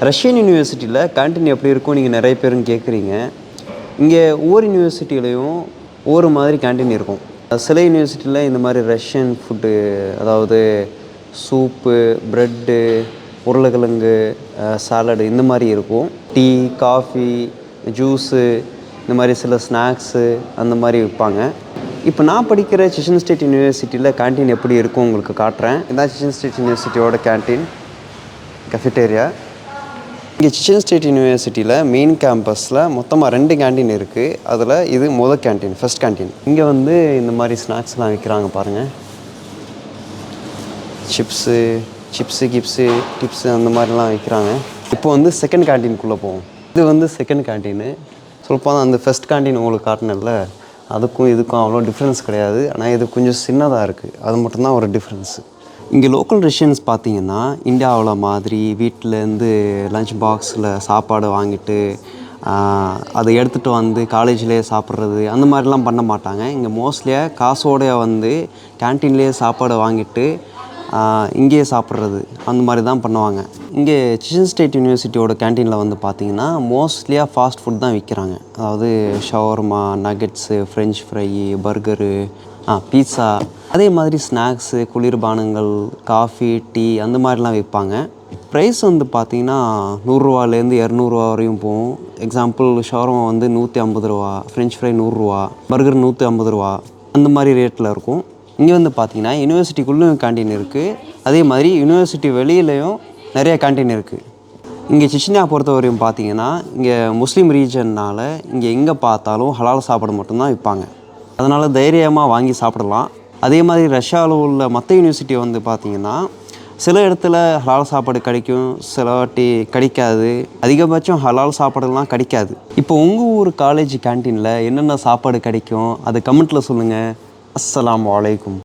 Russian யூனிவர்சிட்டியில் canteen எப்படி இருக்கும் நீங்கள் நிறைய பேரும் கேட்குறீங்க. இங்கே ஒவ்வொரு யூனிவர்சிட்டியிலையும் ஒவ்வொரு மாதிரி கேன்டீன் இருக்கும். சில யூனிவர்சிட்டியில் இந்த மாதிரி ரஷ்யன் ஃபுட்டு, அதாவது சூப்பு, ப்ரெட்டு, உருளைக்கிழங்கு, சாலடு இந்த மாதிரி இருக்கும். டீ, காஃபி, ஜூஸு, இந்த மாதிரி சில ஸ்நாக்ஸு அந்த மாதிரி விற்பாங்க. இப்போ நான் படிக்கிற செஷன் ஸ்டேட் யூனிவர்சிட்டியில் கேன்டீன் எப்படி இருக்கும் உங்களுக்கு காட்டுறேன். இதான் செஷன் ஸ்டேட் யூனிவர்சிட்டியோட கேன்டீன் கஃபெட்டேரியா. இங்கே செஷன் ஸ்டேட் யூனிவர்சிட்டியில் மெயின் கேம்பஸில் மொத்தமாக 2 கேன்டீன் இருக்குது. அதில் இது கேன்டீன், ஃபஸ்ட் கேன்டீன். இங்கே வந்து இந்த மாதிரி ஸ்நாக்ஸ்லாம் விற்கிறாங்க பாருங்கள். சிப்ஸு டிப்ஸு அந்த மாதிரிலாம் விற்கிறாங்க. இப்போ வந்து செகண்ட் கேன்டீனுக்குள்ளே போவோம். இது வந்து செகண்ட் கேன்டீனு. சொல்லப்போனால் அந்த ஃபஸ்ட் கேன்டீன் உங்களுக்கு காட்டினல, அதுக்கும் இதுக்கும் அவ்வளோ டிஃப்ரென்ஸ் கிடையாது. ஆனால் இது கொஞ்சம் சின்னதாக இருக்குது, அது மட்டும்தான் ஒரு டிஃப்ரென்ஸு. இங்கே லோக்கல் ரஷ்யன்ஸ் பார்த்திங்கன்னா இந்தியாவில் மாதிரி வீட்டிலேருந்து லஞ்ச் பாக்ஸில் சாப்பாடு வாங்கிட்டு அதை எடுத்துகிட்டு வந்து காலேஜ்லேயே சாப்பிட்றது அந்த மாதிரிலாம் பண்ண மாட்டாங்க. இங்கே மோஸ்ட்லியாக காசோடைய வந்து கேன்டீன்லேயே சாப்பாடு வாங்கிட்டு இங்கேயே சாப்பிட்றது அந்த மாதிரி தான் பண்ணுவாங்க. இங்கே செஷன் ஸ்டேட் யூனிவர்சிட்டியோட கேன்டீனில் வந்து பார்த்திங்கன்னா மோஸ்ட்லியாக ஃபாஸ்ட் ஃபுட் தான் விற்கிறாங்க. அதாவது shawarma, nuggets, french fry, burger, pizza, அதே மாதிரி ஸ்நாக்ஸு, குளிர்பானங்கள், காஃபி, டீ அந்த மாதிரிலாம் விற்பாங்க. ப்ரைஸ் வந்து பார்த்திங்கன்னா 100 ரூபாலேருந்து 200 ரூபா வரையும் போகும். எக்ஸாம்பிள் ஷவர்மா வந்து 150 ரூபா, ஃப்ரெஞ்ச் ஃப்ரை 100 ரூபா, பர்கர் 150 ரூபா அந்த மாதிரி ரேட்டில் இருக்கும். இங்கே வந்து பார்த்திங்கன்னா யூனிவர்சிட்டிக்குள்ளேயும் கேன்டீன் இருக்குது. அதே மாதிரி யூனிவர்சிட்டி வெளியிலையும் நிறைய கேன்டீன் இருக்குது. இங்கே செச்னியா பொறுத்தவரையும் பார்த்திங்கன்னா இங்கே முஸ்லீம் ரீஜன்னால் இங்கே எங்கே பார்த்தாலும் ஹலால் சாப்பாடு மட்டும்தான் விற்பாங்க. அதனால் தைரியமாக வாங்கி சாப்பிடலாம். அதே மாதிரி ரஷ்யாவில் உள்ள மற்ற யூனிவர்சிட்டி வந்து பார்த்திங்கன்னா சில இடத்துல ஹலால் சாப்பாடு கிடைக்கும், சில வாட்டி கிடைக்காது. அதிகபட்சம் ஹலால் சாப்பாடுலாம் கிடைக்காது. இப்போ உங்கள் ஊர் காலேஜ் கேன்டீனில் என்னென்ன சாப்பாடு கிடைக்கும் அது கமெண்ட்டில் சொல்லுங்கள். அஸ்ஸலாமு அலைக்கும்.